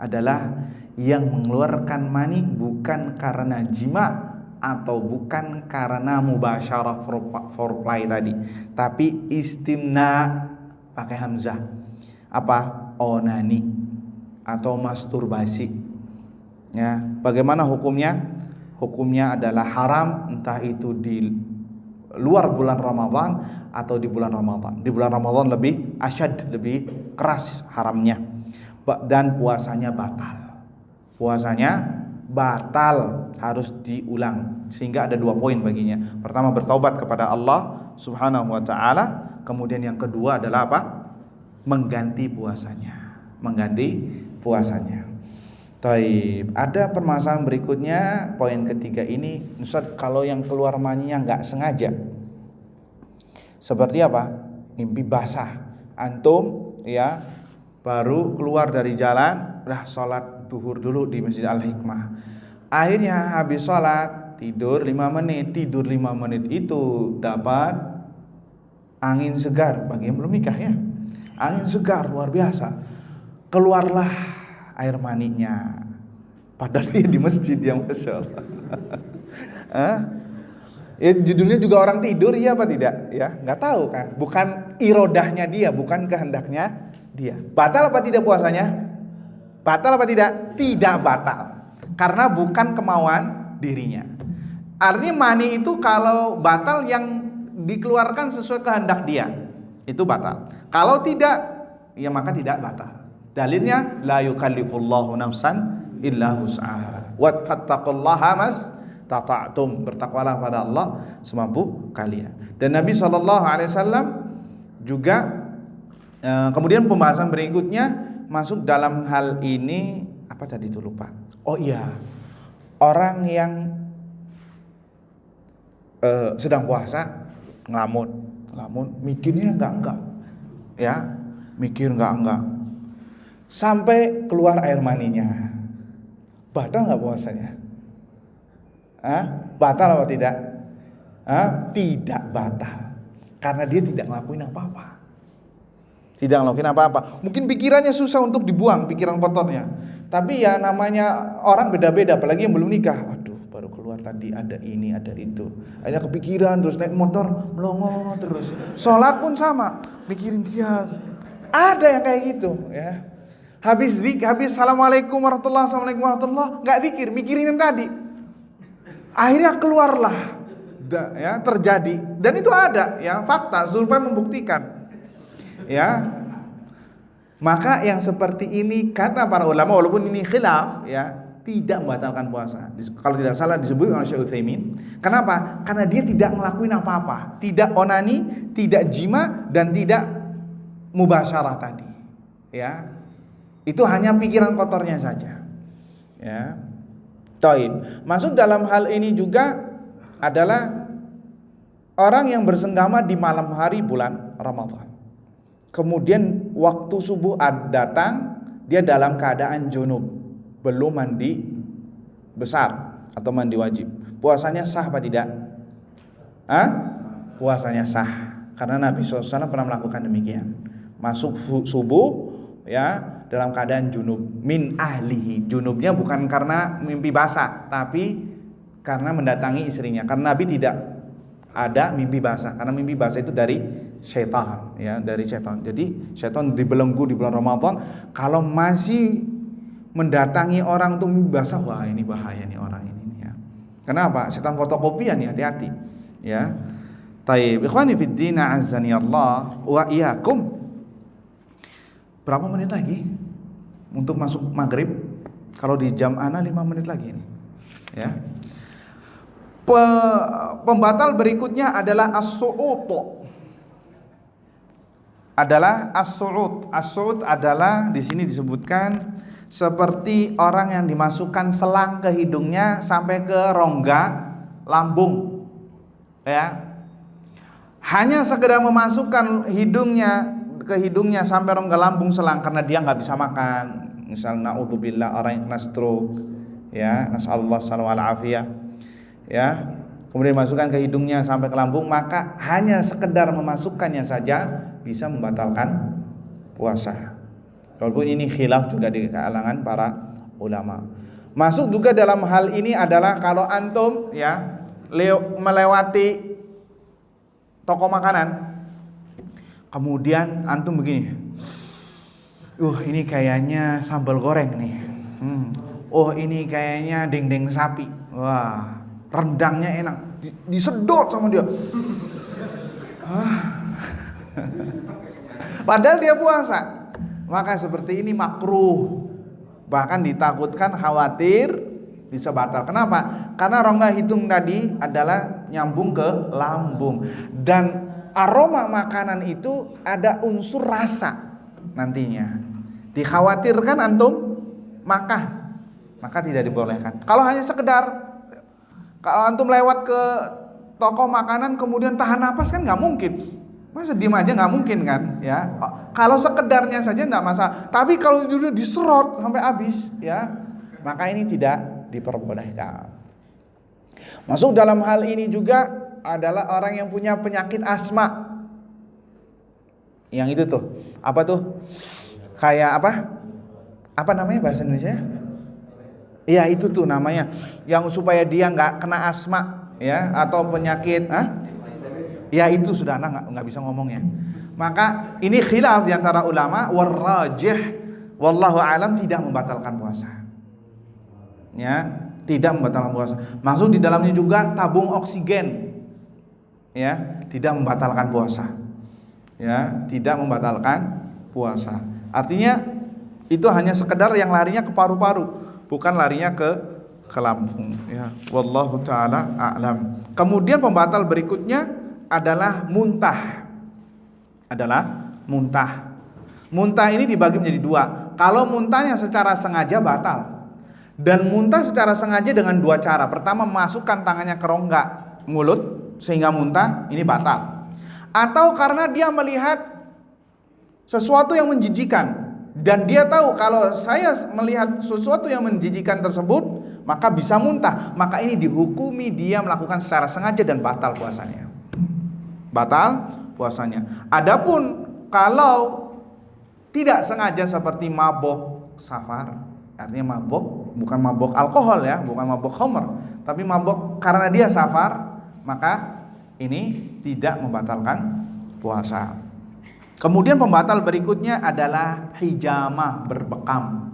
adalah yang mengeluarkan mani bukan karena jima atau bukan karena mubasyarah foreplay tadi, tapi istimna pakai hamzah. Apa? Onani atau masturbasi. Ya, bagaimana hukumnya? Hukumnya adalah haram, entah itu di luar bulan Ramadan atau di bulan Ramadan. Di bulan Ramadan lebih asyad, lebih keras haramnya. Dan puasanya batal. Puasanya batal, harus diulang. Sehingga ada 2 poin baginya. Pertama, bertaubat kepada Allah Subhanahu wa taala. Kemudian yang kedua adalah apa? Mengganti puasanya. Mengganti puasanya. Taib. Ada permasalahan berikutnya, poin ketiga ini, Ustaz, kalau yang keluar maninya nggak sengaja, seperti apa? Mimpi basah. Antum ya baru keluar dari jalan, sholat duhur dulu di Masjid Al-Hikmah. Akhirnya habis sholat tidur 5 menit. Tidur 5 menit itu dapat angin segar. Bagi yang belum nikah ya, angin segar luar biasa. Keluarlah air maninya, padahal dia di masjid, ya Masya Allah. Ya, judulnya juga orang tidur, ya apa tidak? Ya, nggak tahu kan? Bukan irodahnya dia, bukan kehendaknya dia. Batal apa tidak puasanya? Batal apa tidak? Tidak batal, karena bukan kemauan dirinya. Artinya mani itu kalau batal yang dikeluarkan sesuai kehendak dia, itu batal. Kalau tidak, ya maka tidak batal. Dalilnya la yukallifullahu nafsan illa wus'aha wa fattaqullaha mastata'tum, bertakwalah pada Allah semampu kalian. Dan Nabi SAW juga kemudian pembahasan berikutnya masuk dalam hal ini, apa tadi itu lupa. Oh iya, orang yang sedang puasa ngelamun, mikirnya enggak ya, mikir enggak sampai keluar air maninya, batal nggak puasanya? Batal apa tidak? Tidak batal, karena dia tidak ngelakuin apa-apa. Tidak ngelakuin apa-apa. Mungkin pikirannya susah untuk dibuang, pikiran kotornya. Tapi ya namanya orang beda-beda, apalagi yang belum nikah. Aduh, baru keluar tadi ada ini, ada itu. Akhirnya kepikiran, terus naik motor melongo terus. Sholat pun sama, mikirin dia. Ada yang kayak gitu ya. Habis assalamualaikum warahmatullah, nggak zikir, mikirin yang tadi. Akhirnya keluarlah, ya terjadi, dan itu ada, ya fakta, survei membuktikan, ya. Maka yang seperti ini kata para ulama, walaupun ini khilaf, ya tidak membatalkan puasa. Kalau tidak salah disebut oleh Syekh Utsaimin. Kenapa? Karena dia tidak ngelakuin apa-apa, tidak onani, tidak jima, dan tidak mubasyarah tadi, ya. Itu hanya pikiran kotornya saja. Ya. Taib. Masuk dalam hal ini juga adalah orang yang bersenggama di malam hari bulan Ramadan. Kemudian waktu subuh datang, dia dalam keadaan junub, belum mandi besar atau mandi wajib. Puasanya sah apa tidak? Puasanya sah, karena Nabi SAW pernah melakukan demikian. Masuk subuh, ya, dalam keadaan junub, min ahlihi. Junubnya bukan karena mimpi basah, tapi karena mendatangi istrinya. Karena Nabi tidak ada mimpi basah, karena mimpi basah itu dari syaitan, ya, dari syaitan. Jadi syaitan dibelenggu di bulan Ramadan. Kalau masih mendatangi orang untuk mimpi basah, wah ini bahaya nih orang ini, ya. Kenapa? Syaitan fotokopian nih, hati-hati, ya. Taib, ikhwani fid din, azani Allah wa iyyakum. Berapa menit lagi untuk masuk maghrib? Kalau di jam ana 5 menit lagi nih, ya. Pembatal berikutnya adalah as-su'ud. As-su'ud adalah di sini disebutkan seperti orang yang dimasukkan selang ke hidungnya sampai ke rongga lambung, ya. Hanya sekedar memasukkan ke hidungnya sampai rongga lambung selang karena dia nggak bisa makan. Misalnya naudzubillah orang yang kena stroke, ya, nasallallahu alaihi afiyah, ya. Kemudian dimasukkan ke hidungnya sampai ke lambung, maka hanya sekedar memasukkannya saja bisa membatalkan puasa. Walaupun ini khilaf juga di kalangan para ulama. Masuk juga dalam hal ini adalah kalau antum, ya, melewati toko makanan, kemudian antum begini, ini kayaknya sambal goreng nih, ini kayaknya dendeng sapi, wah rendangnya enak, disedot sama dia, padahal dia puasa, maka seperti ini makruh, bahkan ditakutkan khawatir bisa batal. Kenapa? Karena rongga hidung tadi adalah nyambung ke lambung, dan aroma makanan itu ada unsur rasa nantinya. Dikhawatirkan antum makan, maka tidak dibolehkan. Kalau hanya sekedar, kalau antum lewat ke toko makanan kemudian tahan napas kan nggak mungkin. Masa diem aja nggak mungkin kan, ya. Kalau sekedarnya saja nggak masalah. Tapi kalau dulu diserot sampai habis, ya, maka ini tidak diperbolehkan. Masuk dalam hal ini juga adalah orang yang punya penyakit asma. Yang itu tuh, apa tuh? Kayak apa? Apa namanya bahasa Indonesia? Iya, itu tuh namanya. Yang supaya dia nggak kena asma, ya, atau penyakit, ya itu sudah anak nggak bisa ngomongnya. Maka ini khilaf di antara ulama, warrajih wallahu alam tidak membatalkan puasa. Ya, tidak membatalkan puasa. Masuk di dalamnya juga tabung oksigen, ya, tidak membatalkan puasa, ya, tidak membatalkan puasa. Artinya itu hanya sekedar yang larinya ke paru-paru, bukan larinya ke lambung, ya. Wallahu taala a'lam. Kemudian pembatal berikutnya adalah muntah. Muntah ini dibagi menjadi dua. Kalau muntahnya secara sengaja batal. Dan muntah secara sengaja dengan dua cara. Pertama, memasukkan tangannya ke rongga mulut sehingga muntah, ini batal. Atau karena dia melihat sesuatu yang menjijikan dan dia tahu kalau saya melihat sesuatu yang menjijikan tersebut maka bisa muntah, maka ini dihukumi dia melakukan secara sengaja dan batal puasanya. Adapun kalau tidak sengaja seperti mabok safar, artinya mabok, bukan mabok alkohol, ya, bukan mabok khamr, tapi mabok karena dia safar, maka ini tidak membatalkan puasa. Kemudian pembatal berikutnya adalah hijamah berbekam.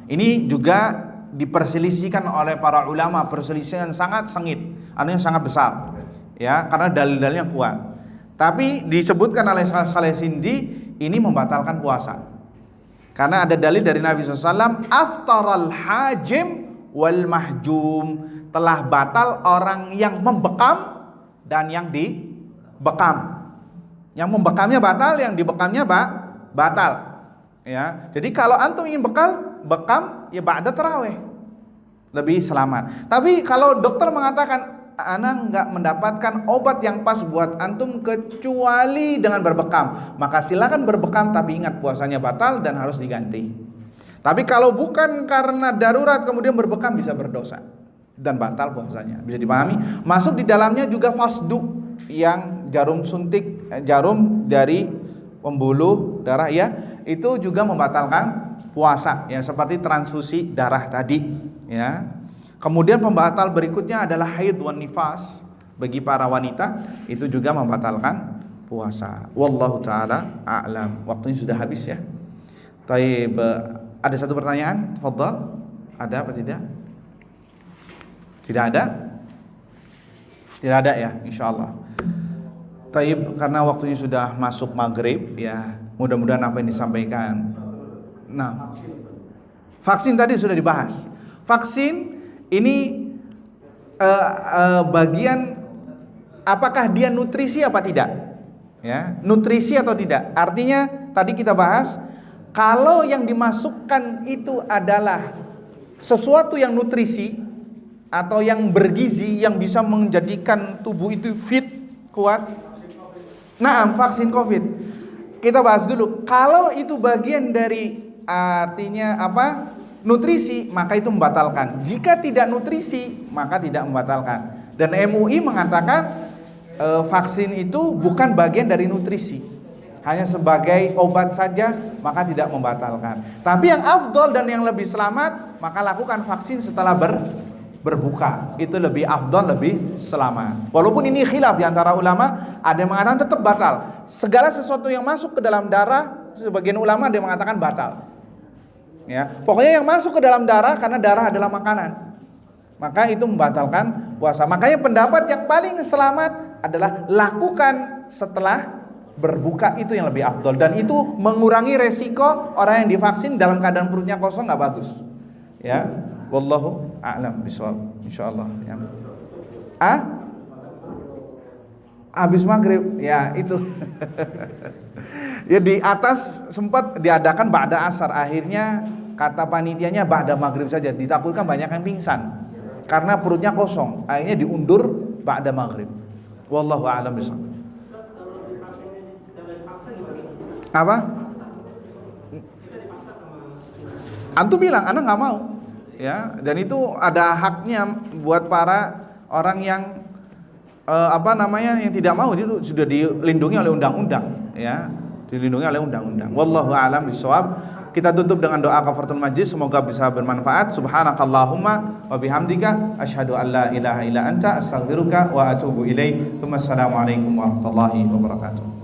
Ini juga diperselisihkan oleh para ulama, perselisihan sangat sengit, artinya sangat besar, ya, karena dalil-dalilnya kuat. Tapi disebutkan oleh Saleh Sindi ini membatalkan puasa. Karena ada dalil dari Nabi SAW, aftaral hajim wal mahjum, telah batal orang yang membekam dan yang dibekam. Yang membekamnya batal, yang dibekamnya batal. Ya, jadi kalau antum ingin bekam, ya ba'da tarawih, lebih selamat. Tapi kalau dokter mengatakan ana nggak mendapatkan obat yang pas buat antum kecuali dengan berbekam, maka silakan berbekam, tapi ingat puasanya batal dan harus diganti. Tapi kalau bukan karena darurat kemudian berbekam, bisa berdosa dan batal puasanya. Bisa dipahami? Masuk di dalamnya juga fasdu, yang jarum suntik, jarum dari pembuluh darah, ya, itu juga membatalkan puasa ya, seperti transfusi darah tadi ya. Kemudian pembatal berikutnya adalah haid wan nifas. Bagi para wanita itu juga membatalkan puasa. Wallahu taala a'lam. Waktunya sudah habis ya. Taib, ada satu pertanyaan, tafadhal. Ada apa tidak? Tidak ada? Tidak ada ya, insyaallah. Taib, karena waktunya sudah masuk maghrib ya. Mudah-mudahan apa yang disampaikan. Nah, vaksin tadi sudah dibahas. Vaksin ini bagian apakah dia nutrisi apa tidak? Ya, nutrisi atau tidak? Artinya tadi kita bahas kalau yang dimasukkan itu adalah sesuatu yang nutrisi atau yang bergizi yang bisa menjadikan tubuh itu fit, kuat. Nah, vaksin Covid. Kita bahas dulu. Kalau itu bagian dari artinya apa? Nutrisi, maka itu membatalkan. Jika tidak nutrisi, maka tidak membatalkan. Dan MUI mengatakan vaksin itu bukan bagian dari nutrisi, hanya sebagai obat saja, maka tidak membatalkan. Tapi yang afdol dan yang lebih selamat, maka lakukan vaksin setelah berbuka. Itu lebih afdol, lebih selamat. Walaupun ini khilaf di antara ulama, ada yang mengatakan tetap batal. Segala sesuatu yang masuk ke dalam darah, sebagian ulama ada yang mengatakan batal. Ya, pokoknya yang masuk ke dalam darah, karena darah adalah makanan, maka itu membatalkan puasa. Makanya pendapat yang paling selamat adalah lakukan setelah berbuka, itu yang lebih afdol, dan itu mengurangi resiko orang yang divaksin dalam keadaan perutnya kosong, nggak bagus. Ya, wallahu a'lam bishawab. Insyaallah. Ya. Habis maghrib, ya itu. Ya di atas sempat diadakan ba'da asar, akhirnya kata panitianya ba'da maghrib saja. Ditakutkan banyak yang pingsan karena perutnya kosong, akhirnya diundur ba'da maghrib. Wallahu a'lam bishawab. Apa? Antum bilang, anak nggak mau, ya. Dan itu ada haknya buat para orang yang yang tidak mau, itu sudah dilindungi oleh undang-undang, ya. Dilindungi oleh undang-undang. Wallahu a'lam bishawab. Kita tutup dengan doa kafaratul majlis, semoga bisa bermanfaat. Subhanakallahumma wa bihamdika asyhadu an la ilaha illa anta astaghfiruka wa atubu ilaik. Assalamualaikum warahmatullahi wabarakatuh.